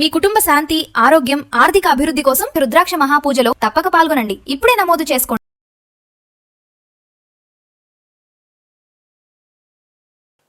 మీ కుటుంబ శాంతి, ఆరోగ్యం, ఆర్థిక అభివృద్ధి కోసం రుద్రాక్ష మహాపూజలో తప్పక పాల్గొనండి. ఇప్పుడే నమోదు చేసుకోండి.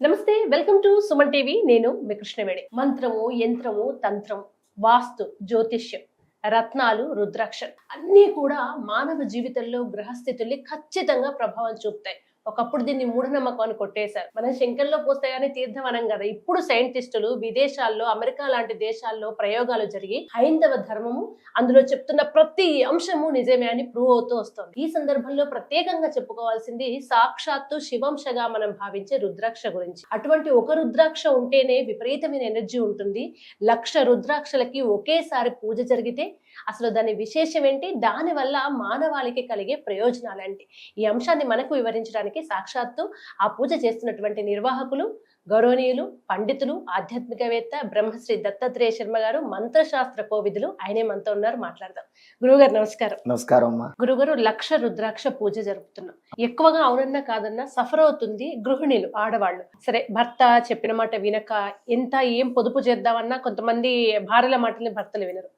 నమస్తే, వెల్కమ్ టు సుమన్ టీవీ. నేను మీ కృష్ణవేణి. మంత్రము, యంత్రము, తంత్రం, వాస్తు, జ్యోతిష్యం, రత్నాలు, రుద్రాక్ష అన్నీ కూడా మానవ జీవితంలో గ్రహస్థితుల్ని ఖచ్చితంగా ప్రభావం చూపుతాయి. ఒకప్పుడు దీన్ని మూఢనమ్మకం అని కొట్టేశారు. మనం శంకర్లో పోస్తే గానీ తీర్థం అనం కదా. ఇప్పుడు సైంటిస్టులు విదేశాల్లో, అమెరికా లాంటి దేశాల్లో ప్రయోగాలు జరిగి హైందవ ధర్మము అందులో చెప్తున్న ప్రతి అంశము నిజమే అని ప్రూవ్ అవుతూ వస్తుంది. ఈ సందర్భంలో ప్రత్యేకంగా చెప్పుకోవాల్సింది సాక్షాత్తు శివంశగా మనం భావించే రుద్రాక్ష గురించి. అటువంటి ఒక రుద్రాక్ష ఉంటేనే విపరీతమైన ఎనర్జీ ఉంటుంది. 1,00,000 రుద్రాక్షలకి ఒకేసారి పూజ జరిగితే అసలు దాని విశేషం ఏంటి, దాని వల్ల మానవాళికి కలిగే ప్రయోజనాలు ఏంటి, ఈ అంశాన్ని మనకు వివరించడానికి సాక్షాత్తు ఆ పూజ చేస్తున్నటువంటి నిర్వాహకులు, గౌరవనీయులు, పండితులు, ఆధ్యాత్మికవేత్త బ్రహ్మశ్రీ దత్తాత్రేయ శర్మ గారు, మంత్రశాస్త్ర కోవిదులు. ఆయనే మనతో ఉన్నారు, మాట్లాడదాం. గురువుగారు నమస్కారం. నమస్కారం అమ్మా. గురుగారు, 1,00,000 రుద్రాక్ష పూజ జరుపుతున్నాం. ఎక్కువగా అవునన్నా కాదన్నా సఫర్ అవుతుంది గృహిణులు, ఆడవాళ్ళు. సరే, భర్త చెప్పిన మాట వినక ఎంత ఏం పొదుపు చేద్దామన్నా కొంతమంది భార్యల మాటల్ని భర్తలు వినరు.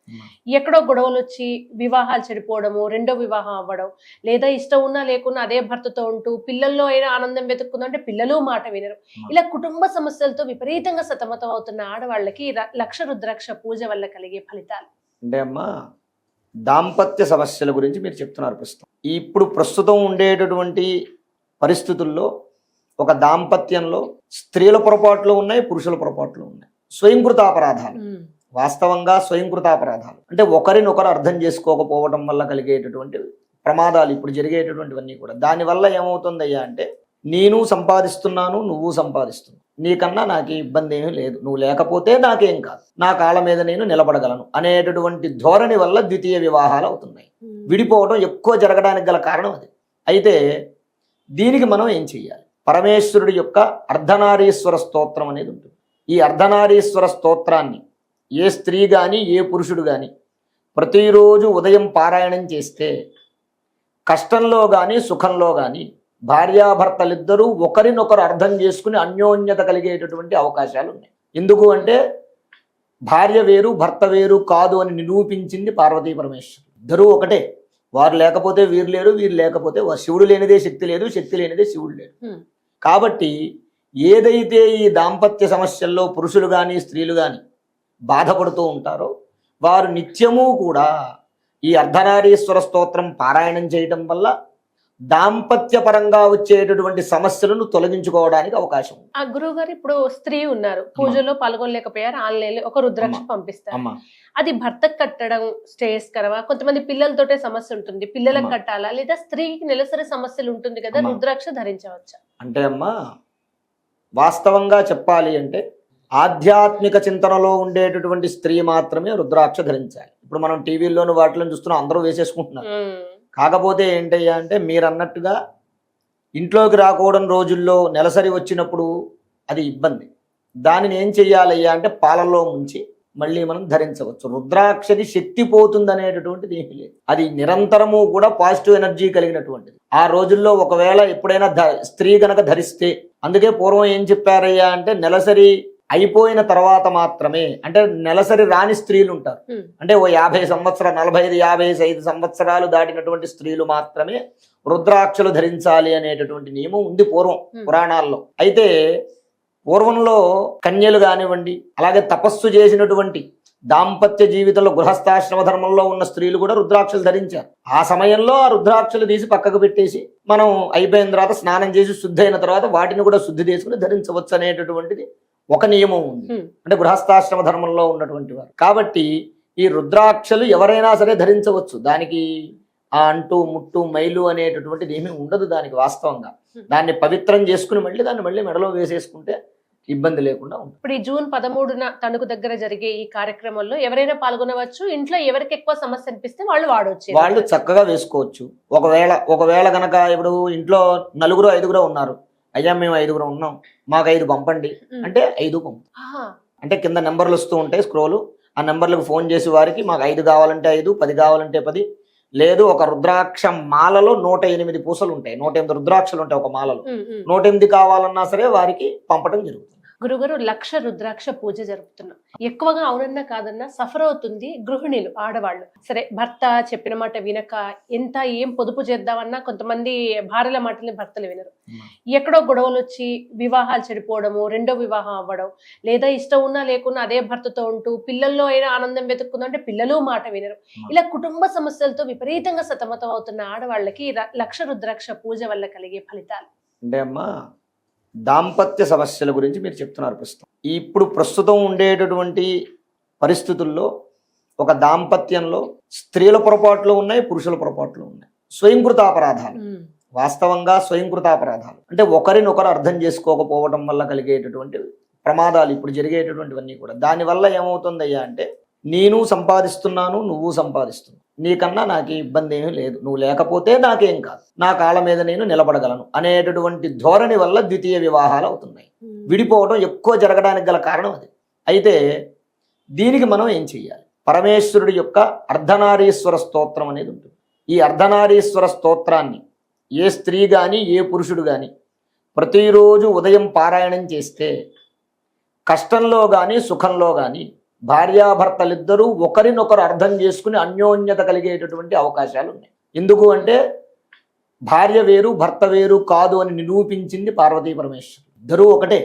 ఎక్కడో గొడవలు వచ్చి వివాహాలు చెడిపోవడము, రెండో వివాహం అవ్వడం, లేదా ఇష్టం ఉన్నా లేకున్నా అదే భర్తతో ఉంటూ పిల్లల్లో అయినా ఆనందం వెతుక్కుందాం అంటే పిల్లలు మాట వినరు. ఇలా కుటుంబ సమస్యలతో విపరీతంగా సతమతం అవుతున్న ఆడవాళ్ళకి 1,00,000 రుద్రాక్ష పూజ వల్ల కలిగే ఫలితాలు అంటే అమ్మా, దాంపత్య సమస్యల గురించి మీరు చెప్తున్నారు. ఇప్పుడు ప్రస్తుతం ఉండేటటువంటి పరిస్థితుల్లో ఒక దాంపత్యంలో స్త్రీల పొరపాట్లు ఉన్నాయి, పురుషుల పొరపాట్లు ఉన్నాయి. స్వయంకృతాపరాధాలు, వాస్తవంగా స్వయంకృతాపరాధాలు అంటే ఒకరినొకరు అర్థం చేసుకోకపోవడం వల్ల కలిగేటటువంటి ప్రమాదాలు ఇప్పుడు జరిగేటటువంటివన్నీ కూడా. దానివల్ల ఏమవుతుందయ్యా అంటే, నేను సంపాదిస్తున్నాను, నువ్వు సంపాదిస్తున్నావు, నీకన్నా నాకు ఇబ్బంది ఏమీ లేదు, నువ్వు లేకపోతే నాకేం కాదు, నా కాళ్ళ మీద నేను నిలబడగలను అనేటటువంటి ధోరణి వల్ల ద్వితీయ వివాహాలు అవుతున్నాయి. విడిపోవడం ఎక్కువ జరగడానికి గల కారణం అది. అయితే దీనికి మనం ఏం చెయ్యాలి? పరమేశ్వరుడి యొక్క అర్ధనారీశ్వర స్తోత్రం అనేది ఉంటుంది. ఈ అర్ధనారీశ్వర స్తోత్రాన్ని ఏ స్త్రీ కానీ ఏ పురుషుడు కానీ ప్రతిరోజు ఉదయం పారాయణం చేస్తే కష్టంలో కానీ సుఖంలో కానీ భార్యాభర్తలిద్దరూ ఒకరినొకరు అర్థం చేసుకుని అన్యోన్యత కలిగేటటువంటి అవకాశాలు ఉన్నాయి. ఎందుకు అంటే, భార్య వేరు భర్త వేరు కాదు అని నిరూపించింది పార్వతీ పరమేశ్వరుడు. ఇద్దరూ ఒకటే. వారు లేకపోతే వీరు లేరు, వీరు లేకపోతే శివుడు లేనిదే శక్తి లేదు, శక్తి లేనిదే శివుడు లేడు. కాబట్టి ఏదైతే ఈ దాంపత్య సమస్యల్లో పురుషులు కానీ స్త్రీలు కానీ బాధపడుతూ ఉంటారో వారు నిత్యము కూడా ఈ అర్ధనారీశ్వర స్తోత్రం పారాయణం చేయటం వల్ల దాంపత్య పరంగా వచ్చేటటువంటి సమస్యలను తొలగించుకోవడానికి అవకాశం ఉంది. ఆ గురువు గారు, ఇప్పుడు స్త్రీ ఉన్నారు, పూజలో పాల్గొనలేకపోయారు, ఆన్లైన్ లో ఒక రుద్రాక్ష పంపిస్తారు. అది భర్తకు కట్టడం శ్రేయస్కరమా? కొంతమంది పిల్లలతోటే సమస్య ఉంటుంది, పిల్లలకు కట్టాలా, లేదా స్త్రీకి నెలసరి సమస్యలు ఉంటుంది కదా, రుద్రాక్ష ధరించవచ్చా? అంటే అమ్మా, వాస్తవంగా చెప్పాలి అంటే ఆధ్యాత్మిక చింతనలో ఉండేటటువంటి స్త్రీ మాత్రమే రుద్రాక్ష ధరించాలి. ఇప్పుడు మనం టీవీల్లోనూ వాటిలో చూస్తున్నాం, అందరూ వేసేసుకుంటున్నారు. కాకపోతే ఏంటయ్యా అంటే, మీరు అన్నట్టుగా ఇంట్లోకి రాకూడని రోజుల్లో నెలసరి వచ్చినప్పుడు అది ఇబ్బంది. దానిని ఏం చెయ్యాలయ్యా అంటే, పాలల్లో ముంచి మళ్ళీ మనం ధరించవచ్చు. రుద్రాక్షది శక్తి పోతుంది అనేటటువంటిది ఏమీ లేదు. అది నిరంతరము కూడా పాజిటివ్ ఎనర్జీ కలిగినటువంటిది. ఆ రోజుల్లో ఒకవేళ ఎప్పుడైనా స్త్రీ గనక ధరిస్తే, అందుకే పూర్వం ఏం చెప్పారయ్యా అంటే, నెలసరి అయిపోయిన తర్వాత మాత్రమే, అంటే నెలసరి రాని స్త్రీలు ఉంటారు, అంటే ఓ 50 సంవత్సరాలు 45-55 సంవత్సరాలు దాటినటువంటి స్త్రీలు మాత్రమే రుద్రాక్షలు ధరించాలి అనేటటువంటి నియమం ఉంది పూర్వం పురాణాల్లో. అయితే పూర్వంలో కన్యలు కానివ్వండి, అలాగే తపస్సు చేసినటువంటి దాంపత్య జీవితంలో గృహస్థాశ్రమ ధర్మంలో ఉన్న స్త్రీలు కూడా రుద్రాక్షలు ధరించారు. ఆ సమయంలో ఆ రుద్రాక్షలు తీసి పక్కకు పెట్టేసి మనం అయిపోయిన తర్వాత స్నానం చేసి శుద్ధి అయిన తర్వాత వాటిని కూడా శుద్ధి చేసుకుని ధరించవచ్చు అనేటటువంటిది ఒక నియమం ఉంది, అంటే గృహస్థాశ్రమ ధర్మంలో ఉన్నటువంటి వారు. కాబట్టి ఈ రుద్రాక్షలు ఎవరైనా సరే ధరించవచ్చు. దానికి ఆ అంటూ ముట్టు మైలు అనేటటువంటిది ఏమీ ఉండదు దానికి. వాస్తవంగా దాన్ని పవిత్రం చేసుకుని దాన్ని మళ్ళీ మెడలో వేసేసుకుంటే ఇబ్బంది లేకుండా ఉంటుంది. ఇప్పుడు ఈ జూన్ 13న తణుకు దగ్గర జరిగే ఈ కార్యక్రమంలో ఎవరైనా పాల్గొనవచ్చు. ఇంట్లో ఎవరికి ఎక్కువ సమస్య అనిపిస్తే వాళ్ళు వాడవచ్చు, వాళ్ళు చక్కగా వేసుకోవచ్చు. ఒకవేళ గనక ఇప్పుడు ఇంట్లో 4-5 ఉన్నారు, అయ్యా మేము 5 ఉన్నాం, మాకు 5 పంపండి అంటే 5 పంపు. అంటే కింద నెంబర్లు వస్తూ ఉంటాయి, స్క్రోలు, ఆ నెంబర్లకు ఫోన్ చేసి వారికి మాకు 5 కావాలంటే 5, 10 కావాలంటే 10. లేదు, ఒక రుద్రాక్ష మాలలో 108 పూసలు ఉంటాయి, 108 రుద్రాక్షలు ఉంటాయి ఒక మాలలో. 108 కావాలన్నా సరే వారికి పంపడం జరుగుతుంది. గురుగారు లక్ష రుద్రాక్ష పూజ జరుపుతున్నాం. ఎక్కువగా అవునన్నా కాదన్నా సఫర్ అవుతుంది గృహిణులు, ఆడవాళ్ళు. సరే, భర్త చెప్పిన మాట వినక ఎంత ఏం పొదుపు చేద్దామన్నా కొంతమంది భార్యల మాటల్ని భర్తలు వినరు. ఎక్కడో గొడవలు వచ్చి వివాహాలు చెడిపోవడము, రెండో వివాహం అవ్వడం, లేదా ఇష్టం ఉన్నా లేకున్నా అదే భర్తతో ఉంటూ పిల్లల్లో అయినా ఆనందం వెతుక్కుందాం అంటే పిల్లలు మాట వినరు. ఇలా కుటుంబ సమస్యలతో విపరీతంగా సతమతం అవుతున్న ఆడవాళ్ళకి లక్ష రుద్రాక్ష పూజ వల్ల కలిగే ఫలితాలు అంటే అమ్మా, దాంపత్య సమస్యల గురించి మీరు చెప్తున్నారు ప్రస్తుతం. ఇప్పుడు ప్రస్తుతం ఉండేటటువంటి పరిస్థితుల్లో ఒక దాంపత్యంలో స్త్రీల పొరపాట్లు ఉన్నాయి, పురుషుల పొరపాట్లు ఉన్నాయి. స్వయంకృత అపరాధాలు, వాస్తవంగా స్వయంకృత అపరాధాలు అంటే ఒకరినొకరు అర్థం చేసుకోకపోవడం వల్ల కలిగేటటువంటి ప్రమాదాలు ఇప్పుడు జరిగేటటువంటివన్నీ కూడా. దానివల్ల ఏమవుతుందయ్యా అంటే, నేను సంపాదిస్తున్నాను, నువ్వు సంపాదిస్తున్నావు, నీకన్నా నాకు ఇబ్బంది ఏమీ లేదు, నువ్వు లేకపోతే నాకేం కాదు, నా కాళ్ళ మీద నేను నిలబడగలను అనేటటువంటి ధోరణి వల్ల ద్వితీయ వివాహాలు అవుతున్నాయి. విడిపోవడం ఎక్కువ జరగడానికి గల కారణం అది. అయితే దీనికి మనం ఏం చెయ్యాలి? పరమేశ్వరుడి యొక్క అర్ధనారీశ్వర స్తోత్రం అనేది ఉంటుంది. ఈ అర్ధనారీశ్వర స్తోత్రాన్ని ఏ స్త్రీ కానీ ఏ పురుషుడు కానీ ప్రతిరోజు ఉదయం పారాయణం చేస్తే కష్టంలో కానీ సుఖంలో కానీ భార్యాభర్తలిద్దరూ ఒకరినొకరు అర్థం చేసుకుని అన్యోన్యత కలిగేటటువంటి అవకాశాలు ఉన్నాయి. ఎందుకు అంటే, భార్య వేరు భర్త వేరు కాదు అని నిరూపించింది పార్వతీ పరమేశ్వరుడు. ఇద్దరూ ఒకటే.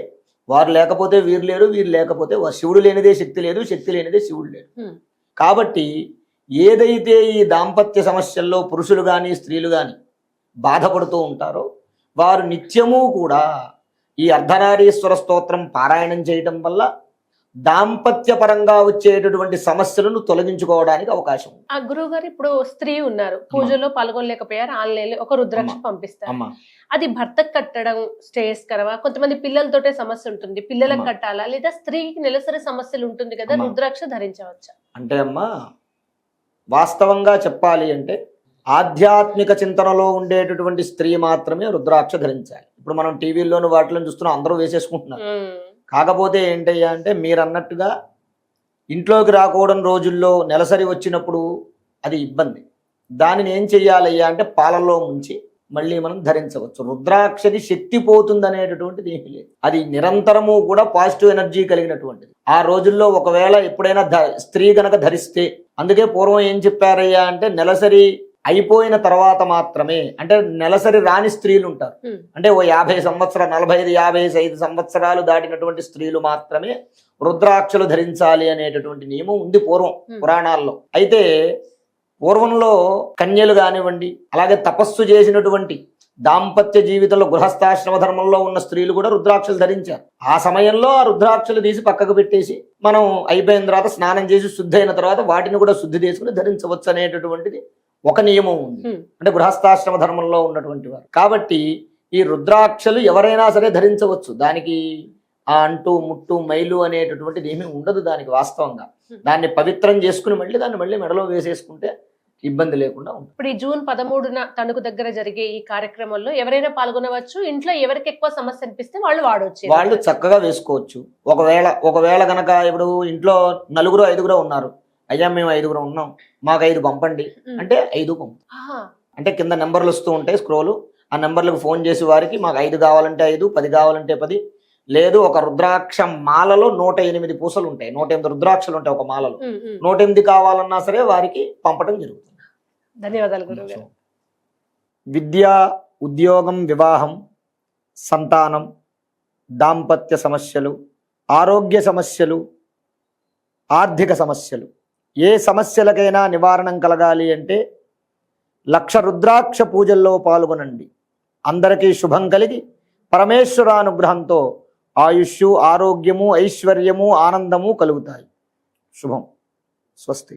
వారు లేకపోతే వీరు లేరు, వీరు లేకపోతే శివుడు లేనిదే శక్తి లేదు, శక్తి లేనిదే శివుడు లేడు. కాబట్టి ఏదైతే ఈ దాంపత్య సమస్యల్లో పురుషులు కానీ స్త్రీలు కానీ బాధపడుతూ ఉంటారో వారు నిత్యము కూడా ఈ అర్ధనారీశ్వర స్తోత్రం పారాయణం చేయటం వల్ల దాంపత్య పరంగా వచ్చేటటువంటి సమస్యలను తొలగించుకోవడానికి అవకాశం ఉంది. ఆ గురువు గారు, ఇప్పుడు స్త్రీ ఉన్నారు, పూజలో పాల్గొనలేకపోయారు, ఆన్లైన్ లో ఒక రుద్రాక్ష పంపిస్తారు. అది భర్తకు కట్టడం శ్రేయస్కరమా? కొంతమంది పిల్లలతోటే సమస్య ఉంటుంది, పిల్లలకు కట్టాలా, లేదా స్త్రీకి నెలసరి సమస్యలు ఉంటుంది కదా, రుద్రాక్ష ధరించవచ్చా? అంటే అమ్మా, వాస్తవంగా చెప్పాలి అంటే ఆధ్యాత్మిక చింతనలో ఉండేటటువంటి స్త్రీ మాత్రమే రుద్రాక్ష ధరించాలి. ఇప్పుడు మనం టీవీల్లోనూ వాటిలో చూస్తున్నాం, అందరూ వేసేసుకుంటున్నారు. కాకపోతే ఏంటయ్యా అంటే, మీరు అన్నట్టుగా ఇంట్లోకి రాకూడని రోజుల్లో నెలసరి వచ్చినప్పుడు అది ఇబ్బంది. దానిని ఏం చెయ్యాలయ్యా అంటే, పాలల్లో ముంచి మళ్ళీ మనం ధరించవచ్చు. రుద్రాక్షది శక్తి పోతుంది అనేటటువంటిది ఏమీ లేదు. అది నిరంతరము కూడా పాజిటివ్ ఎనర్జీ కలిగినటువంటిది. ఆ రోజుల్లో ఒకవేళ ఎప్పుడైనా స్త్రీ గనక ధరిస్తే, అందుకే పూర్వం ఏం చెప్పారయ్యా అంటే, నెలసరి అయిపోయిన తర్వాత మాత్రమే, అంటే నెలసరి రాని స్త్రీలు ఉంటారు, అంటే ఓ 50 సంవత్సరాలు 45-55 సంవత్సరాలు దాటినటువంటి స్త్రీలు మాత్రమే రుద్రాక్షలు ధరించాలి అనేటటువంటి నియమం ఉంది పూర్వం పురాణాల్లో. అయితే పూర్వంలో కన్యలు కానివ్వండి, అలాగే తపస్సు చేసినటువంటి దాంపత్య జీవితంలో గృహస్థాశ్రమ ధర్మంలో ఉన్న స్త్రీలు కూడా రుద్రాక్షలు ధరించారు. ఆ సమయంలో ఆ రుద్రాక్షలు తీసి పక్కకు పెట్టేసి మనం అయిపోయిన తర్వాత స్నానం చేసి శుద్ధి అయిన తర్వాత వాటిని కూడా శుద్ధి చేసుకుని ధరించవచ్చు అనేటటువంటిది ఒక నియమం ఉంది, అంటే గృహస్థాశ్రమ ధర్మంలో ఉన్నటువంటి వారు. కాబట్టి ఈ రుద్రాక్షలు ఎవరైనా సరే ధరించవచ్చు. దానికి ఆ అంటూ ముట్టు మైలు అనేటటువంటిది ఏమీ ఉండదు దానికి. వాస్తవంగా దాన్ని పవిత్రం చేసుకుని దాన్ని మళ్ళీ మెడలో వేసేసుకుంటే ఇబ్బంది లేకుండా ఉంటుంది. ఇప్పుడు ఈ జూన్ 13న తణుకు దగ్గర జరిగే ఈ కార్యక్రమంలో ఎవరైనా పాల్గొనవచ్చు. ఇంట్లో ఎవరికి ఎక్కువ సమస్య అనిపిస్తే వాళ్ళు వాడవచ్చు, వాళ్ళు చక్కగా వేసుకోవచ్చు. ఒకవేళ గనక ఇప్పుడు ఇంట్లో 4-5 ఉన్నారు, అయ్యా మేము 5 ఉన్నాం, మాకు 5 పంపండి అంటే 5 పంపు. అంటే కింద నెంబర్లు వస్తూ ఉంటాయి స్క్రోలు, ఆ నెంబర్లకు ఫోన్ చేసి వారికి మాకు 5 కావాలంటే 5, 10 కావాలంటే 10. లేదు, ఒక రుద్రాక్ష మాలలో 108 పూసలు ఉంటాయి, 108 రుద్రాక్షలు ఉంటాయి ఒక మాలలో. 108 కావాలన్నా సరే వారికి పంపడం జరుగుతుంది. ధన్యవాదాలు గురువు గారు. విద్య, ఉద్యోగం, వివాహం, సంతానం, దాంపత్య సమస్యలు, ఆరోగ్య సమస్యలు, ఆర్థిక సమస్యలు, ఏ సమస్యలకైనా నివారణం కలగాలి అంటే లక్ష రుద్రాక్ష పూజల్లో పాల్గొనండి. అందరికీ శుభం కలిగి పరమేశ్వరానుగ్రహంతో ఆయుష్షు, ఆరోగ్యము, ఐశ్వర్యము, ఆనందము కలుగుతాయి. శుభం. స్వస్తి.